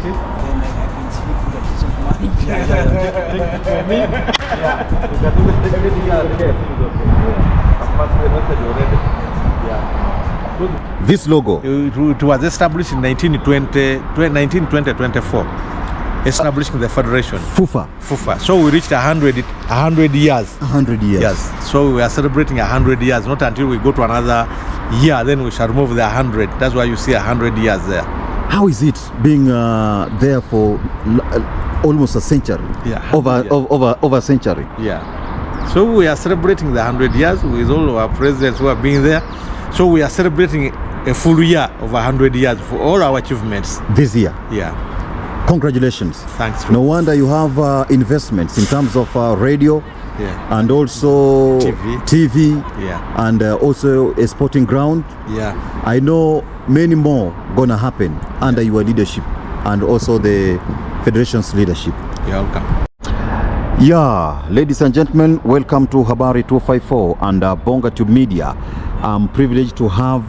then I can sleep with a peace of mind. Take for me. Yeah, you can do it everything. Yeah, everything is okay. Yeah. I've passed the message already. Yeah. Good. This logo, It was established in 1920-24. Establishing the federation. FUFA. So we reached 100 years. 100 years. Yes. So we are celebrating 100 years. Not until we go to another year, then we shall remove the 100. That's why you see 100 years there. How is it being there for almost a century? Yeah. Over a century. Yeah. So we are celebrating the 100 years with all of our presidents who have been there. So we are celebrating a full year of 100 years for all our achievements. This year. Yeah. Congratulations. Thanks. No wonder you have investments in terms of radio. Yeah. And also TV. Yeah. And also a sporting ground. Yeah. I know many more gonna happen under your leadership and also the federation's leadership. You're welcome. Yeah, ladies and gentlemen, welcome to Habari 254 and Bonga Tube Media. I'm privileged to have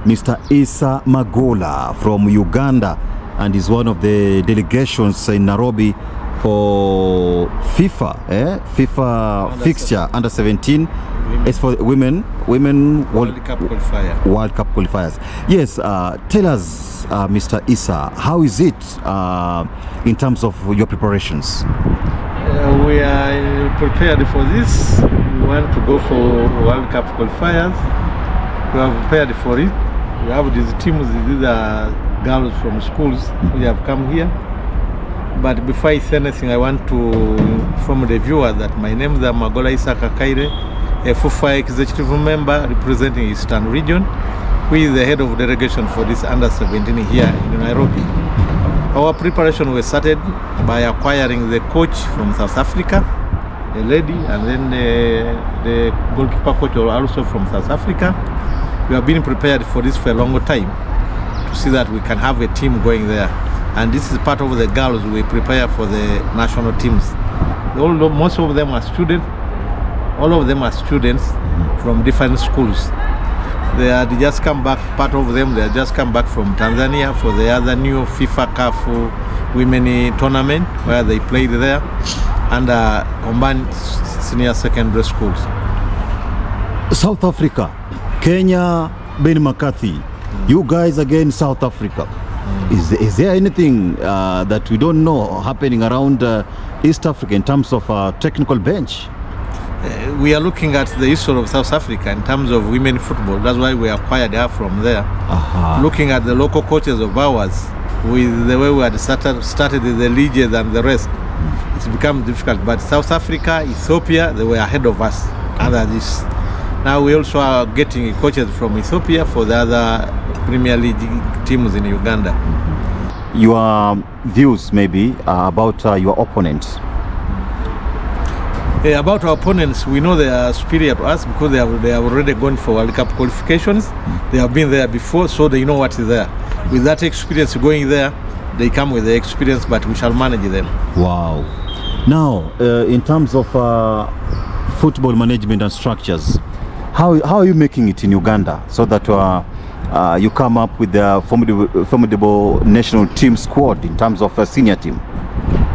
Mr. Issa Magola from Uganda, and he's one of the delegations in Nairobi for FIFA fixture under 17. It's for women World Cup qualifier. World Cup qualifiers. Yes, tell us, Mr. Issa, how is it in terms of your preparations? We are prepared for this. We want to go for World Cup qualifiers. We are prepared for it. We have these teams, these are girls from schools who have come here. But before I say anything, I want to inform the viewers that my name is Magola Issa Kakaire, a FUFA executive member representing Eastern Region, who is the head of delegation for this under 17 here in Nairobi. Our preparation was started by acquiring the coach from South Africa, a lady, and then the goalkeeper coach also from South Africa. We have been prepared for this for a long time to see that we can have a team going there. And this is part of the girls we prepare for the national teams. Although most of them are students, all of them are students from different schools. They just come back, part of them, they just come back from Tanzania for the other new FIFA CAF women tournament where they played there, and combined senior secondary schools. South Africa, Kenya, Ben McCarthy, you guys again, South Africa. Is there anything that we don't know happening around East Africa in terms of technical bench? We are looking at the history of South Africa in terms of women football. That's why we acquired her from there. Looking at the local coaches of ours, with the way we had started the leagues and the rest, it's become difficult. But South Africa, Ethiopia, they were ahead of us under this. Now we also are getting coaches from Ethiopia for the other Premier League teams in Uganda. Your views maybe about your opponents? About our opponents, we know they are superior to us because they have already gone for World Cup qualifications. They have been there before, so they know what is there. With that experience going there, they come with the experience, but we shall manage them. Wow. Now, in terms of football management and structures, how are you making it in Uganda so that you come up with a formidable national team squad in terms of a senior team?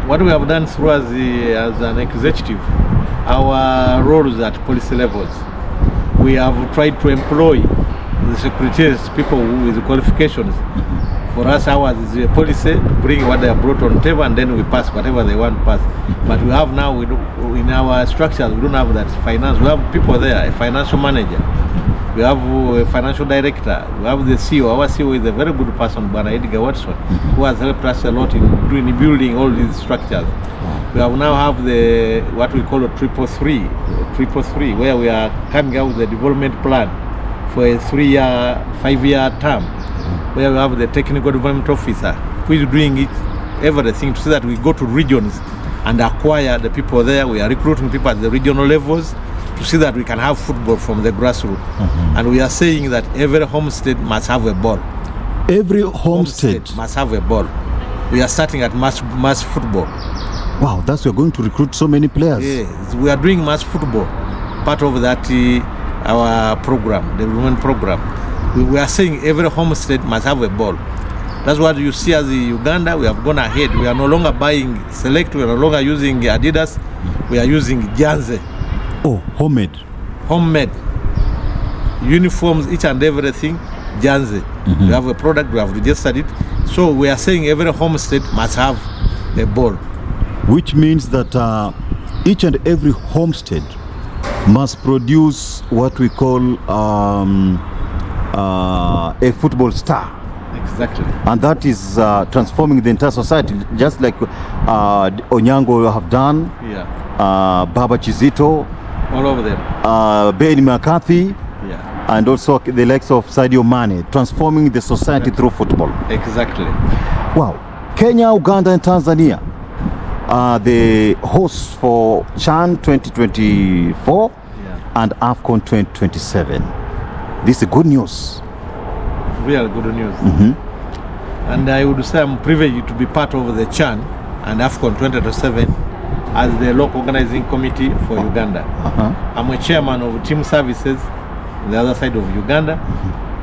What we have done through as an executive, our roles at policy levels, we have tried to employ the secretaries, people with qualifications. For us, ours is a policy to bring what they have brought on the table, and then we pass whatever they want to pass. But we have now, in our structures, we don't have that finance. We have people there, a financial manager. We have a financial director. We have the CEO. Our CEO is a very good person, Bwana Edgar Watson, who has helped us a lot in building all these structures. We have now have what we call a 333, where we are coming out with a development plan for a 3-year, 5-year term, where we have the technical development officer who is doing it, everything, to see that we go to regions and acquire the people there. We are recruiting people at the regional levels to see that we can have football from the grassroots. And we are saying that every homestead must have a ball. Every homestead must have a ball. We are starting at mass football. Wow, we're going to recruit so many players. Yes, we are doing mass football, part of that our program, the development program. We are saying every homestead must have a ball. That's what you see as Uganda. We have gone ahead. We are no longer buying Select. We are no longer using Adidas. We are using Janze. Oh, homemade. Homemade. Uniforms, each and everything, Janze. We have a product, we have registered it. So we are saying every homestead must have a ball. Which means that each and every homestead must produce what we call a football star. Exactly. And that is transforming the entire society, just like Onyango have done, Baba Chizito, all over them. Ben McCarthy, and also the likes of Sadio Mane, transforming the society through football. Exactly. Wow. Kenya, Uganda, and Tanzania are the hosts for CHAN 2024 and AFCON 2027. This is good news. Real good news. And I would say I'm privileged to be part of the CHAN and AFCON 2027 as the local organizing committee for Uganda. I'm a chairman of team services on the other side of Uganda,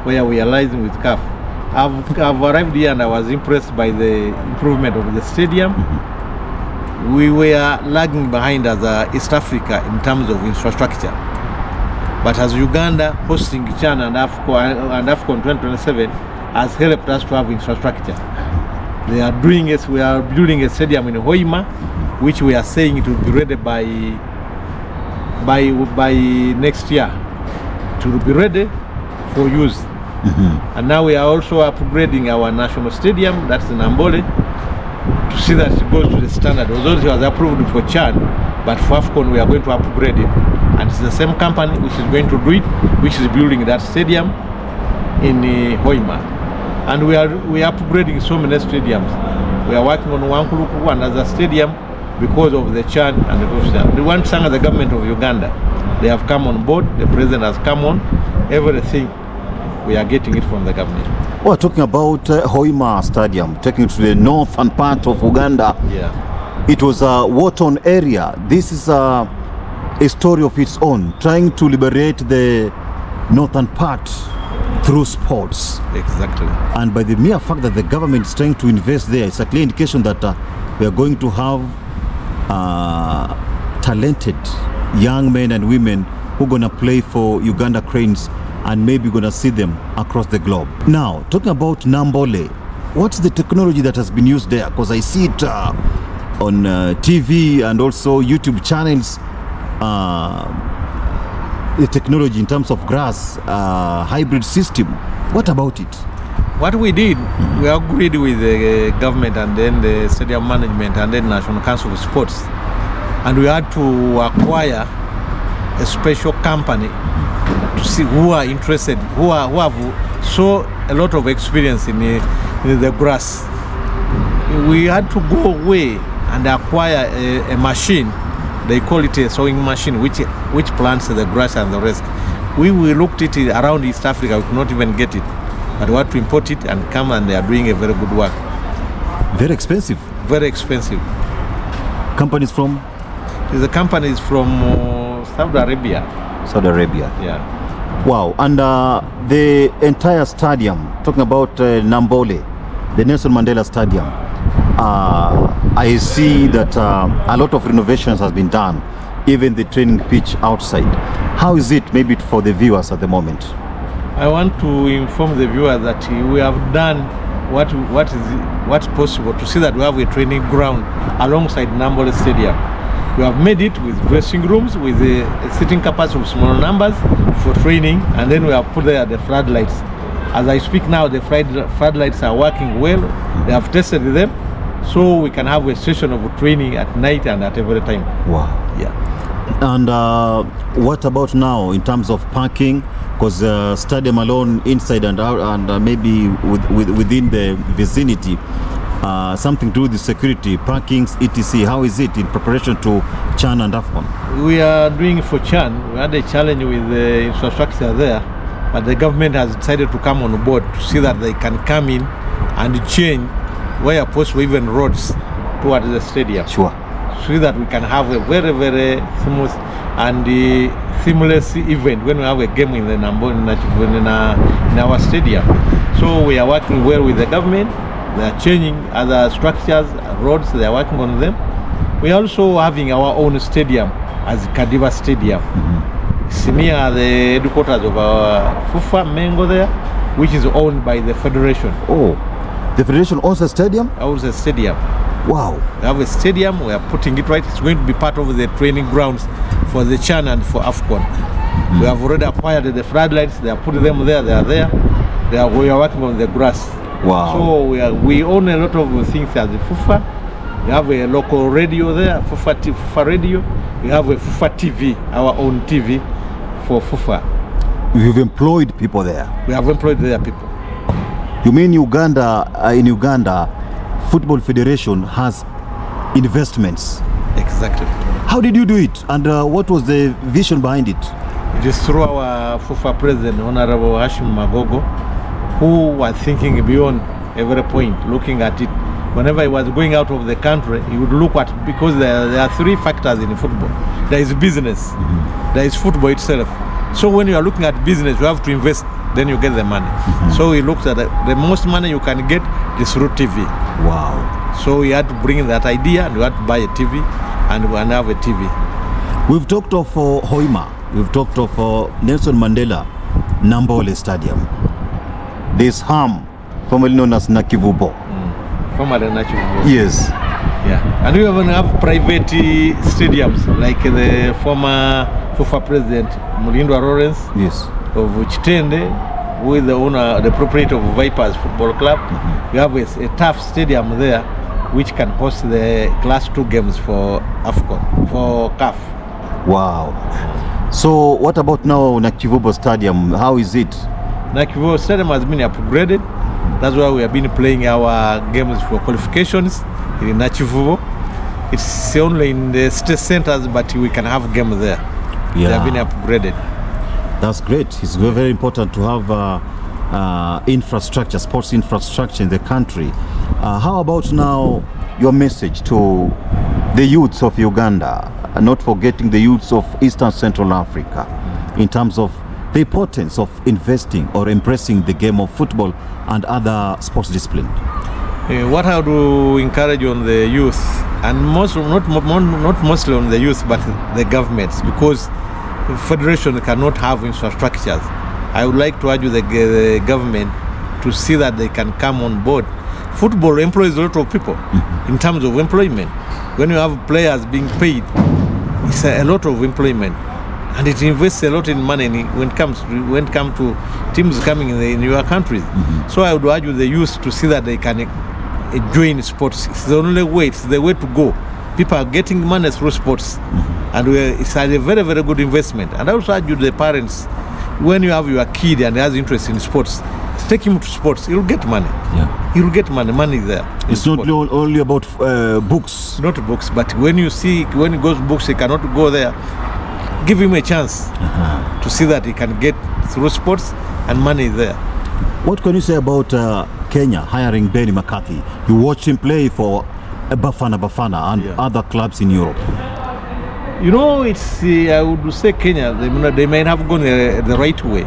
where we are liaising with CAF. I've arrived here and I was impressed by the improvement of the stadium. We were lagging behind as East Africa in terms of infrastructure. But as Uganda hosting CHAN and AFCON 2027 has helped us to have infrastructure. We are building a stadium in Hoima, which we are saying it will be ready by next year. It will be ready for use. And now we are also upgrading our national stadium, that's in Ambole, to see that it goes to the standard. Although it was approved for CHAN, but for AFCON we are going to upgrade it. And it's the same company which is going to do it, which is building that stadium in Hoima. And we are upgrading so many stadiums. We are working on Wankuluku, another stadium, because of the CHAN and the Russian. We want to thank the government of Uganda. They have come on board, the president has come on, everything. We are getting it from the government. Well, talking about Hoima Stadium, taking it to the northern part of Uganda. It was a war-torn area. This is a story of its own, trying to liberate the northern part through sports. Exactly. And by the mere fact that the government is trying to invest there, it's a clear indication that we are going to have talented young men and women who are going to play for Uganda Cranes, and maybe going to see them across the globe. Now, talking about Nambole, what's the technology that has been used there? Because I see it on TV and also YouTube channels. The technology in terms of grass, hybrid system. What about it? What we did, we agreed with the government and then the stadium management and then National Council of Sports. And we had to acquire a special company to see who are interested, who have so a lot of experience in the grass. We had to go away and acquire a machine. They call it a sowing machine, which plants the grass and the rest. We looked at it around East Africa, we could not even get it. But we had to import it and come, and they are doing a very good work. Very expensive. Very expensive. Companies from? The company is from Saudi Arabia. Saudi Arabia. Yeah. Wow. And the entire stadium, talking about Nambole, the Nelson Mandela Stadium, I see that a lot of renovations has been done, even the training pitch outside. How is it, maybe for the viewers at the moment? I want to inform the viewers that we have done what's possible to see that we have a training ground alongside Nambole Stadium. We have made it with dressing rooms, with a sitting capacity of small numbers for training, and then we have put there the floodlights. As I speak now, the floodlights are working well. They have tested them, so we can have a session of training at night and at every time. Wow. Yeah. And what about now in terms of parking? Because stadium alone, inside and out, and maybe within the vicinity, something to do with the security, parkings, etc. How is it in preparation to CHAN and AFCON? We are doing for CHAN. We had a challenge with the infrastructure there, but the government has decided to come on board to see that they can come in and change, where possible, even roads towards the stadium. Sure. So that we can have a very, very smooth and seamless event when we have a game in our stadium. So we are working well with the government They are changing other structures, roads, they are working on them. We are also having our own stadium as Kadiba Stadium. Simia, the headquarters of our FUFA Mengo there, which is owned by the Federation. Oh, the Federation owns a stadium? Owns a stadium. Wow. We have a stadium, we are putting it right. It's going to be part of the training grounds for the CHAN and for AFCON. We have already acquired the floodlights, they are putting them there, they are there. We are working on the grass. Wow. So we own a lot of things as the FUFA. We have a local radio there, FUFA radio. We have a FUFA TV, our own TV for FUFA. You've employed people there? We have employed their people. You mean Uganda, in Uganda, Football Federation has investments? Exactly. How did you do it? And what was the vision behind it? It is through our FUFA president, Honorable Hashim Magogo, who was thinking beyond every point, looking at it. Whenever he was going out of the country, he would look at, because there are three factors in football. There is business, there is football itself. So when you are looking at business, you have to invest, then you get the money. So he looked at the most money you can get is through TV. Wow. So we had to bring that idea, and we had to buy a TV and have a TV. We've talked of Hoima, we've talked of Nelson Mandela Nambole Stadium. There's Ham, formerly known as Nakivubo. Formerly Nakivubo. Yes. Yeah. And we even have private stadiums, like the former FUFA president, Mulindwa Lawrence, Yes. of Chitende, who is the owner, the proprietor of Vipers Football Club. We have a tough stadium there, which can host the Class 2 games for AFCON, for CAF. Wow. So what about now Nakivubo Stadium? How is it? Nakivubo Stadium has been upgraded. That's why we have been playing our games for qualifications in Nakivubo. It's only in the state centers, but we can have games there. They have been upgraded. That's great. It's very, very important to have infrastructure, sports infrastructure in the country. How about now your message to the youths of Uganda, not forgetting the youths of Eastern Central Africa, in terms of the importance of investing or embracing the game of football and other sports disciplines? What I would encourage on the youth, and not mostly on the youth, but the governments, because the federation cannot have infrastructures. I would like to urge the government to see that they can come on board. Football employs a lot of people in terms of employment. When you have players being paid, it's a lot of employment, and it invests a lot in money when it comes to teams coming in your countries. So I would urge the youth to see that they can join sports. It's the only way, it's the way to go. People are getting money through sports, and it's a very, very good investment. And I also urge the parents, when you have your kid and has interest in sports, take him to sports. He'll get money. Yeah. He'll get money there. It's not only about books. Not books, but when he goes books, he cannot go there. Give him a chance to see that he can get through sports and money there. What can you say about Kenya hiring Benny McCarthy? You watched him play for Bafana and other clubs in Europe. You know, it's I would say Kenya, they may have gone the right way.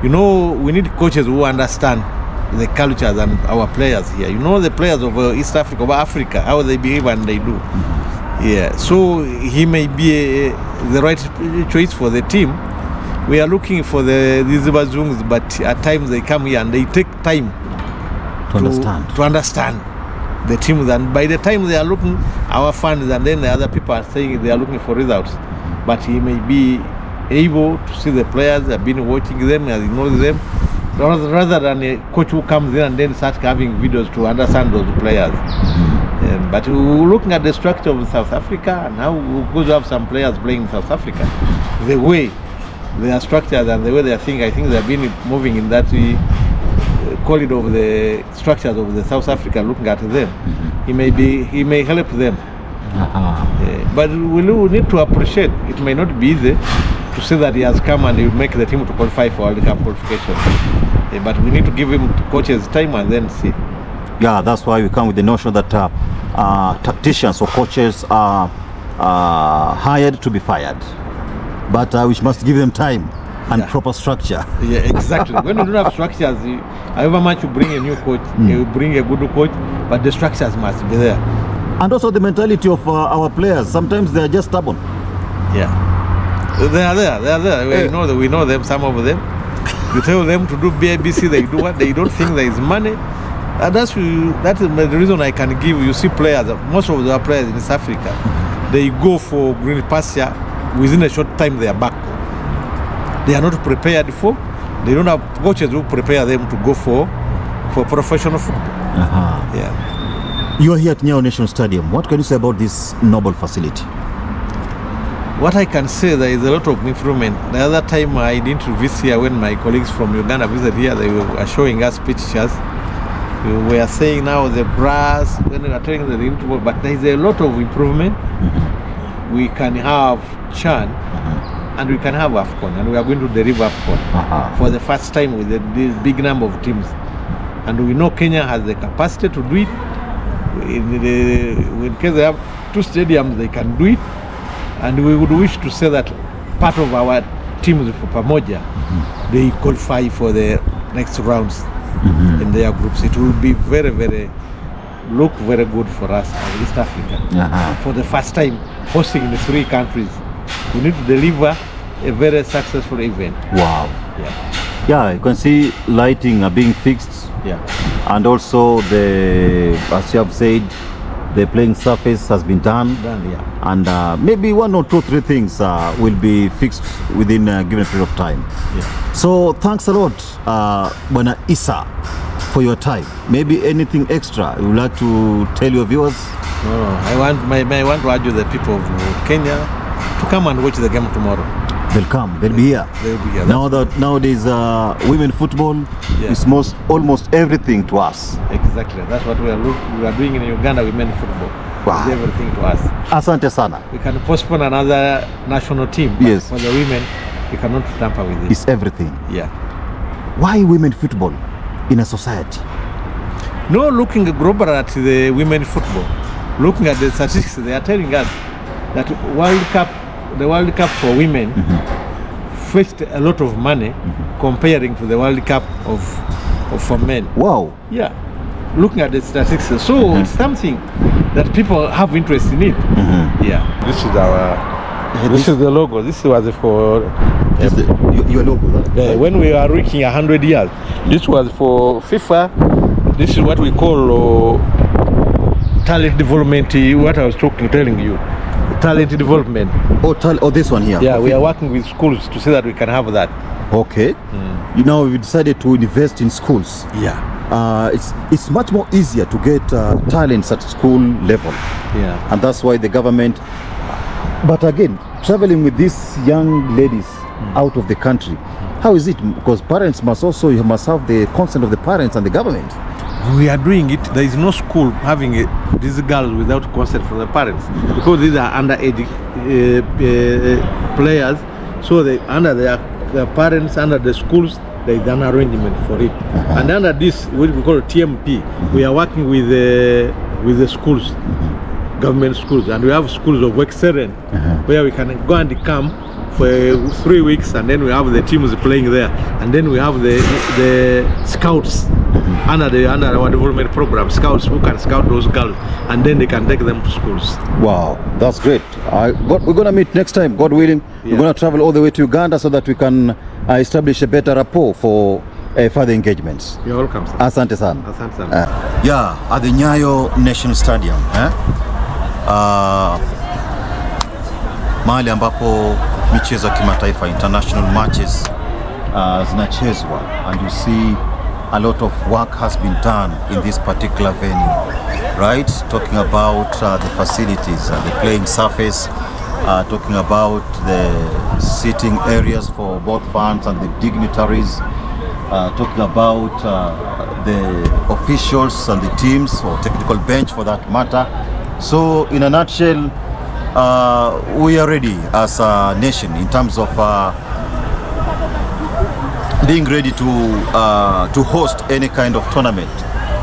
You know, we need coaches who understand the cultures and our players here. You know, the players of East Africa, of Africa, how they behave and they do. Yeah, so he may be the right choice for the team. We are looking for these Bazungs, but at times they come here and they take time to understand the teams, and by the time they are looking our fans, and then the other people are saying they are looking for results, but he may be able to see the players, have been watching them, he knows them, rather than a coach who comes in and then starts having videos to understand those players. But we're looking at the structure of South Africa, and now we're going to have some players playing in South Africa. The way they are structured and the way they are thinking, I think they have been moving in that corridor of the structures of the South Africa, looking at them. He may help them. But we need to appreciate, it may not be easy to say that he has come and he will make the team to qualify for World Cup qualification. But we need to give him coaches time and then see. Yeah, that's why we come with the notion that tacticians or coaches are hired to be fired, but we must give them time and proper structure. Yeah, exactly. When you don't have structures, however much you bring a new coach, you bring a good coach, but the structures must be there. And also the mentality of our players. Sometimes they are just stubborn. Yeah, they are there. We know them. Some of them. You tell them to do BBC, they do what? They don't think there is money. And that is the reason I can give. You see players, most of the players in East Africa, they go for green pasture. Within a short time, they are back. They are not prepared for. They don't have coaches who prepare them to go for professional football. Yeah. You are here at Nyayo National Stadium. What can you say about this noble facility? What I can say, there is a lot of improvement. The other time I didn't visit here, when my colleagues from Uganda visited here, they were showing us pictures. We are saying now the brass, when we are telling the improvement, but there is a lot of improvement. We can have CHAN and we can have AFCON, and we are going to deliver AFCON for the first time with this big number of teams. And we know Kenya has the capacity to do it. In case they have 2 stadiums, they can do it. And we would wish to say that part of our teams for Pamoja, they qualify for the next rounds in their groups. It will be very good for us in East Africa. For the first time, hosting in the 3 countries, we need to deliver a very successful event. Wow. Yeah, you can see lighting are being fixed. And also as you have said, the playing surface has been done. And maybe 1 or 2, 3 things will be fixed within a given period of time. So thanks a lot, Bwana Issa, for your time. Maybe anything extra you would like to tell your viewers? No, I want to urge the people of Kenya to come and watch the game tomorrow. They'll come. They'll be here. Nowadays, women football is almost everything to us. Exactly. That's what we are doing in Uganda. Women football. Wow. It's everything to us. Asante sana. We can postpone another national team. But for the women, we cannot tamper with it. It's everything. Yeah. Why women football in a society? No, looking global at the women football, looking at the statistics, they are telling us that the World Cup for women fetched a lot of money comparing to the World Cup for men. Wow. Yeah. Looking at the statistics. So it's something that people have interest in it. Yeah. This is the logo. This was for your logo. Right? When we are reaching 100 years. This was for FIFA. This is what we call talent development. What I was telling you. Talent development. Oh, this one here. Yeah, we are working with schools to say that we can have that. Okay. You know, we decided to invest in schools. Yeah. It's much more easier to get talents at school level. Yeah. And that's why the government. But again, traveling with these young ladies out of the country, how is it? Because parents you must have the consent of the parents and the government. We are doing it. There is no school having these girls without consent from the parents, because these are underage players. So they under their parents, under the schools, there is an arrangement for it. And under this, what we call TMP, we are working with the schools, government schools, and we have schools of excellence where we can go and come for 3 weeks, and then we have the teams playing there, and then we have the scouts under our development program, scouts who can scout those girls, and then they can take them to schools. Wow, that's great. We're going to meet next time, God willing. We're going to travel all the way to Uganda so that we can establish a better rapport for further engagements. You're welcome, sir. Asante sana. Asante sana. At the Nyayo National Stadium, mahali ambapo michezo ya kimataifa, international matches zinachezwa, and you see a lot of work has been done in this particular venue, right? Talking about the facilities, the playing surface, talking about the sitting areas for both fans and the dignitaries, talking about the officials and the teams, or technical bench for that matter. So in a nutshell, we are ready as a nation in terms of being ready to host any kind of tournament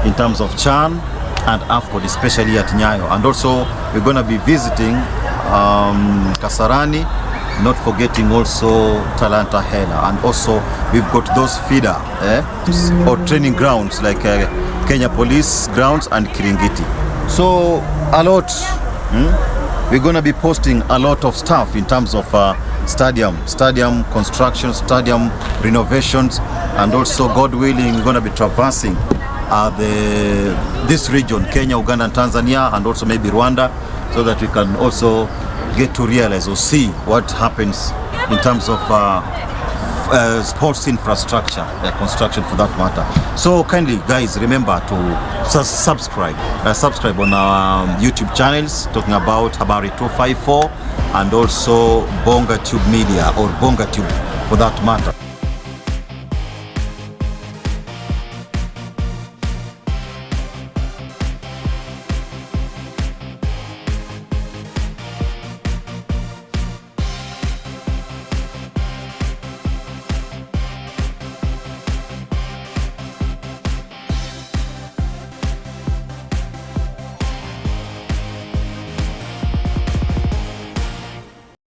in terms of CHAN and AFCON, especially at Nyayo. And also we're going to be visiting Kasarani not forgetting also Talanta Hela, and also we've got those feeder or training grounds like Kenya Police grounds and Kiringiti. So a lot, we're gonna be posting a lot of stuff in terms of stadium construction, stadium renovations, and also, God willing, we're gonna be traversing this region, Kenya, Uganda and Tanzania, and also maybe Rwanda, so that we can also get to realize or see what happens in terms of sports infrastructure, construction for that matter. So kindly guys, remember to subscribe on our YouTube channels talking about Habari 254 and also Bonga Tube Media or Bonga Tube for that matter.